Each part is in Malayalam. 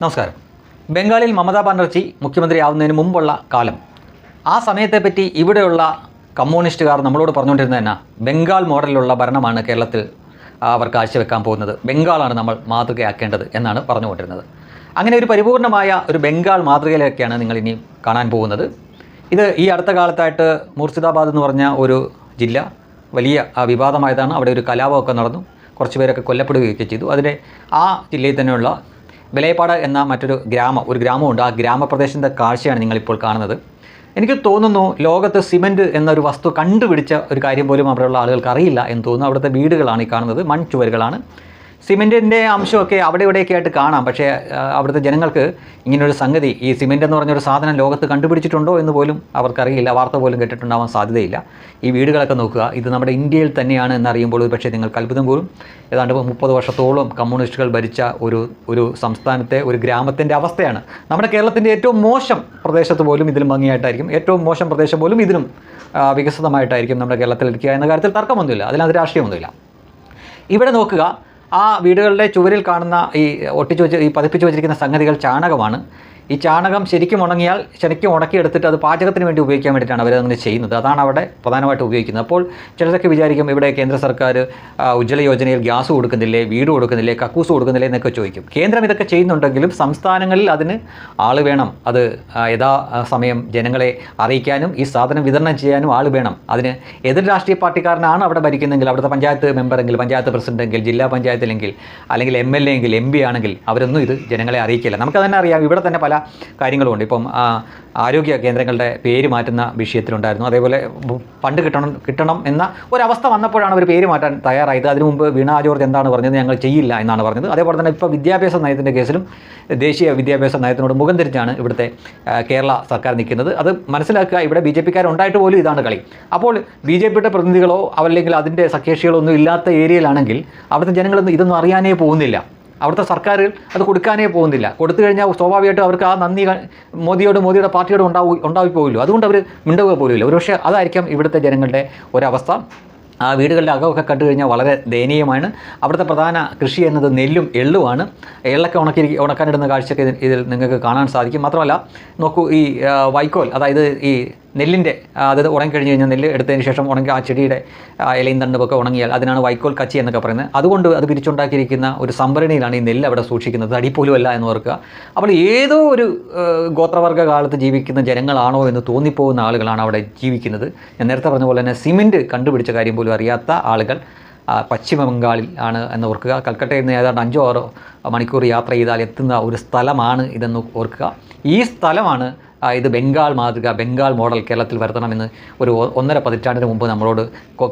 നമസ്കാരം. ബംഗാളിൽ മമതാ ബാനർജി മുഖ്യമന്ത്രിയാവുന്നതിന് മുമ്പുള്ള കാലം, ആ സമയത്തെപ്പറ്റി ഇവിടെയുള്ള കമ്മ്യൂണിസ്റ്റുകാർ നമ്മളോട് പറഞ്ഞുകൊണ്ടിരുന്നത് തന്നെ ബംഗാൾ മോഡലിലുള്ള ഭരണമാണ് കേരളത്തിൽ അവർ കാഴ്ചവെക്കാൻ പോകുന്നത്, ബംഗാളാണ് നമ്മൾ മാതൃകയാക്കേണ്ടത് എന്നാണ് പറഞ്ഞുകൊണ്ടിരുന്നത്. അങ്ങനെ ഒരു പരിപൂർണമായ ഒരു ബംഗാൾ മാതൃകയിലേക്കാണ് നിങ്ങൾ ഇനി കാണാൻ പോകുന്നത്. ഇത് ഈ അടുത്ത കാലത്തായിട്ട് മുർഷിദാബാദ് എന്ന് പറഞ്ഞ ഒരു ജില്ല വലിയ വിവാദമായതാണ്. അവിടെ ഒരു കലാപമൊക്കെ നടന്നു, കുറച്ച് പേരൊക്കെ കൊല്ലപ്പെടുകയൊക്കെ ചെയ്തു. അതിൻ്റെ ആ ജില്ലയിൽ തന്നെയുള്ള ബലേപാട് എന്ന മറ്റൊരു ഗ്രാമമുണ്ട്. ആ ഗ്രാമപ്രദേശത്തിൻ്റെ കാഴ്ചയാണ് നിങ്ങളിപ്പോൾ കാണുന്നത്. എനിക്ക് തോന്നുന്നു ലോകത്ത് സിമൻറ്റ് എന്നൊരു വസ്തു കണ്ടുപിടിച്ച ഒരു കാര്യം പോലും അവിടെയുള്ള ആളുകൾക്ക് അറിയില്ല എന്ന് തോന്നുന്നു. അവിടുത്തെ വീടുകളാണ് ഈ കാണുന്നത്, മൺചുവരുകളാണ്. സിമെൻറ്റിൻ്റെ അംശമൊക്കെ അവിടെ ഇവിടെയൊക്കെ ആയിട്ട് കാണാം. പക്ഷേ അവിടുത്തെ ജനങ്ങൾക്ക് ഇങ്ങനൊരു സംഗതി, ഈ സിമെൻറ്റ് എന്ന് പറഞ്ഞൊരു സാധനം ലോകത്ത് കണ്ടുപിടിച്ചിട്ടുണ്ടോ എന്ന് പോലും അവർക്കറിയില്ല, വാർത്ത പോലും കേട്ടിട്ടുണ്ടാവാൻ സാധ്യതയില്ല. ഈ വീടുകളൊക്കെ നോക്കുക, ഇത് നമ്മുടെ ഇന്ത്യയിൽ തന്നെയാണ് എന്നറിയുമ്പോൾ പക്ഷേ നിങ്ങൾക്ക് അത്ഭുതം പോലും. ഏതാണ്ട് 30 വർഷത്തോളം കമ്മ്യൂണിസ്റ്റുകൾ ഭരിച്ച ഒരു സംസ്ഥാനത്തെ ഒരു ഗ്രാമത്തിൻ്റെ അവസ്ഥയാണ്. നമ്മുടെ കേരളത്തിൻ്റെ ഏറ്റവും മോശം പ്രദേശത്ത് പോലും ഇതിലും ഭംഗിയായിട്ടായിരിക്കും, ഏറ്റവും മോശം പ്രദേശം പോലും ഇതിലും വികസിതമായിട്ടായിരിക്കും നമ്മുടെ കേരളത്തിലിരിക്കുക എന്ന കാര്യത്തിൽ തർക്കമൊന്നുമില്ല, അതിനകത്ത് രാഷ്ട്രീയമൊന്നുമില്ല. ഇവിടെ നോക്കുക, ആ വീടുകളുടെ ചുവരിൽ കാണുന്ന ഈ പതിപ്പിച്ച് വെച്ചിരിക്കുന്ന സംഗതികൾ ചാണകമാണ്. ഈ ചാണകം ശരിക്കും ഉണക്കിയെടുത്തിട്ട് അത് പാചകത്തിന് വേണ്ടി ഉപയോഗിക്കാൻ വേണ്ടിയിട്ടാണ് അവരങ്ങനെ ചെയ്യുന്നത്. അതാണ് അവിടെ പ്രധാനമായിട്ട് ഉപയോഗിക്കുന്നത്. അപ്പോൾ ചിലരൊക്കെ വിചാരിക്കും, ഇവിടെ കേന്ദ്ര സർക്കാർ ഉജ്ജ്വല യോജനയിൽ ഗ്യാസ് കൊടുക്കുന്നില്ലേ, വീട് കൊടുക്കുന്നില്ലേ, കക്കൂസ് കൊടുക്കുന്നില്ലേ എന്നൊക്കെ ചോദിക്കും. കേന്ദ്രം ഇതൊക്കെ ചെയ്യുന്നുണ്ടെങ്കിലും സംസ്ഥാനങ്ങളിൽ അതിന് ആൾ വേണം. അത് യഥാസമയം ജനങ്ങളെ അറിയിക്കാനും ഈ സാധനം വിതരണം ചെയ്യാനും ആൾ വേണം. അതിന് എതിർ രാഷ്ട്രീയ പാർട്ടിക്കാരനാണ് അവിടെ ഭരിക്കുന്നതെങ്കിൽ, അവിടുത്തെ പഞ്ചായത്ത് മെമ്പറെങ്കിൽ, പഞ്ചായത്ത് പ്രസിഡന്റെങ്കിൽ, ജില്ലാ പഞ്ചായത്തിലെങ്കിൽ, അല്ലെങ്കിൽ MLA എങ്കിൽ, MP ആണെങ്കിൽ അവരൊന്നും ഇത് ജനങ്ങളെ അറിയിക്കില്ല. നമുക്ക് തന്നെ അറിയാം, ഇവിടെ തന്നെ പല കാര്യങ്ങളുമുണ്ട്. ഇപ്പം ആരോഗ്യ കേന്ദ്രങ്ങളുടെ പേര് മാറ്റുന്ന വിഷയത്തിലുണ്ടായിരുന്നു. അതേപോലെ ഫണ്ട് കിട്ടണം എന്ന ഒരവസ്ഥ വന്നപ്പോഴാണ് അവർ പേര് മാറ്റാൻ തയ്യാറായത്. അതിനു മുമ്പ് വീണ ജോർജ് എന്താണ് പറഞ്ഞത്, ഞങ്ങൾ ചെയ്യില്ല എന്നാണ് പറഞ്ഞത്. അതേപോലെ തന്നെ ഇപ്പോൾ വിദ്യാഭ്യാസ നയത്തിൻ്റെ കേസിലും ദേശീയ വിദ്യാഭ്യാസ നയത്തിനോട് മുഖം തിരിച്ചാണ് ഇവിടുത്തെ കേരള സർക്കാർ നിൽക്കുന്നത്. അത് മനസ്സിലാക്കുക, ഇവിടെ BJP-ക്കാരുണ്ടായിട്ട് പോലും ഇതാണ് കളി. അപ്പോൾ BJP-യുടെ പ്രതിനിധികളോ അല്ലെങ്കിൽ അതിൻ്റെ സഖ്യകക്ഷികളോ ഒന്നും ഇല്ലാത്ത ഏരിയയിലാണെങ്കിൽ അവിടുത്തെ ജനങ്ങളൊന്നും ഇതൊന്നും അറിയാനേ പോകുന്നില്ല. അവിടുത്തെ സർക്കാരുകൾ അത് കൊടുക്കാനേ പോകുന്നില്ല. കൊടുത്തു കഴിഞ്ഞാൽ സ്വാഭാവികമായിട്ടും അവർക്ക് ആ നന്ദി മോദിയുടെ പാർട്ടിയോട് ഉണ്ടാവിപ്പോയില്ലോ. അതുകൊണ്ട് അവർ മിണ്ടുക പോലുമില്ല. ഒരുപക്ഷെ അതായിരിക്കാം ഇവിടുത്തെ ജനങ്ങളുടെ ഒരവസ്ഥ. ആ വീടുകളുടെ അകമൊക്കെ കണ്ടു കഴിഞ്ഞാൽ വളരെ ദയനീയമാണ്. അവിടുത്തെ പ്രധാന കൃഷി എന്നത് നെല്ലും എള്ളുമാണ്. എള്ളൊക്കെ ഉണക്കാനിടുന്ന കാഴ്ചയൊക്കെ ഇതിൽ നിങ്ങൾക്ക് കാണാൻ സാധിക്കും. മാത്രമല്ല നോക്കൂ, ഈ വൈക്കോൽ, അതായത് ഈ നെല്ലിൻ്റെ അത് ഉണങ്ങിക്കഴിഞ്ഞ് കഴിഞ്ഞാൽ നെല്ല് എടുത്തതിന് ശേഷം ഉണങ്ങി ആ ചെടിയുടെ ഇലയും തണ്ടുമൊക്കെ ഉണങ്ങിയാൽ അതിനാണ് വൈക്കോൽ കച്ചി എന്നൊക്കെ പറയുന്നത്. അതുകൊണ്ട് അത് പിരിച്ചുണ്ടാക്കിയിരിക്കുന്ന ഒരു സംഭരണിയിലാണ് ഈ നെല്ല് അവിടെ സൂക്ഷിക്കുന്നത്, അടിപ്പോലും അല്ല എന്ന് ഓർക്കുക. അപ്പോൾ ഏതോ ഒരു ഗോത്രവർഗ്ഗ കാലത്ത് ജീവിക്കുന്ന ജനങ്ങളാണോ എന്ന് തോന്നിപ്പോകുന്ന ആളുകളാണ് അവിടെ ജീവിക്കുന്നത്. ഞാൻ നേരത്തെ പറഞ്ഞ പോലെ തന്നെ സിമൻറ്റ് കണ്ടുപിടിച്ച കാര്യം പോലും അറിയാത്ത ആളുകൾ പശ്ചിമ ബംഗാളിൽ ആണ് എന്ന് ഓർക്കുക. കൽക്കട്ടയിൽ നിന്ന് ഏതാണ്ട് 5-6 മണിക്കൂർ യാത്ര ചെയ്താൽ എത്തുന്ന ഒരു സ്ഥലമാണ് ഇതെന്ന് ഓർക്കുക. ഈ സ്ഥലമാണ് ഇത് ബംഗാൾ മാതൃക, ബംഗാൾ മോഡൽ കേരളത്തിൽ വരുത്തണമെന്ന് ഒരു 1.5 പതിറ്റാണ്ടിന് മുമ്പ് നമ്മളോട്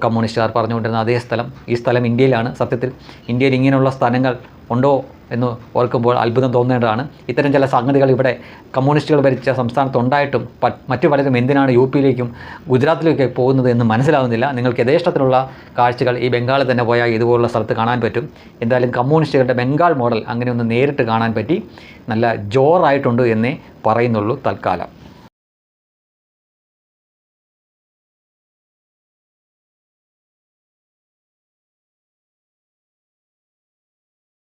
കമ്മ്യൂണിസ്റ്റുകാർ പറഞ്ഞുകൊണ്ടിരുന്ന അതേ സ്ഥലം. ഈ സ്ഥലം ഇന്ത്യയിലാണ്. സത്യത്തിൽ ഇന്ത്യയിൽ ഇങ്ങനെയുള്ള സ്ഥലങ്ങൾ ഉണ്ടോ എന്ന് ഓർക്കുമ്പോൾ അത്ഭുതം തോന്നേണ്ടതാണ്. ഇത്തരം ചില സംഗതികൾ ഇവിടെ കമ്മ്യൂണിസ്റ്റുകൾ ഭരിച്ച സംസ്ഥാനത്തുണ്ടായിട്ടും മറ്റു പലരും എന്തിനാണ് UP-യിലേക്കും ഗുജറാത്തിലേക്കൊക്കെ പോകുന്നത് എന്ന് മനസ്സിലാവുന്നില്ല. നിങ്ങൾക്ക് യഥേഷ്ടത്തിലുള്ള കാഴ്ചകൾ ഈ ബംഗാളിൽ തന്നെ പോയാൽ ഇതുപോലുള്ള സ്ഥലത്ത് കാണാൻ പറ്റും. എന്തായാലും കമ്മ്യൂണിസ്റ്റുകളുടെ ബംഗാൾ മോഡൽ അങ്ങനെ ഒന്ന് നേരിട്ട് കാണാൻ പറ്റി, നല്ല ജോറായിട്ടുണ്ട് എന്നേ പറയുന്നുള്ളൂ തൽക്കാലം.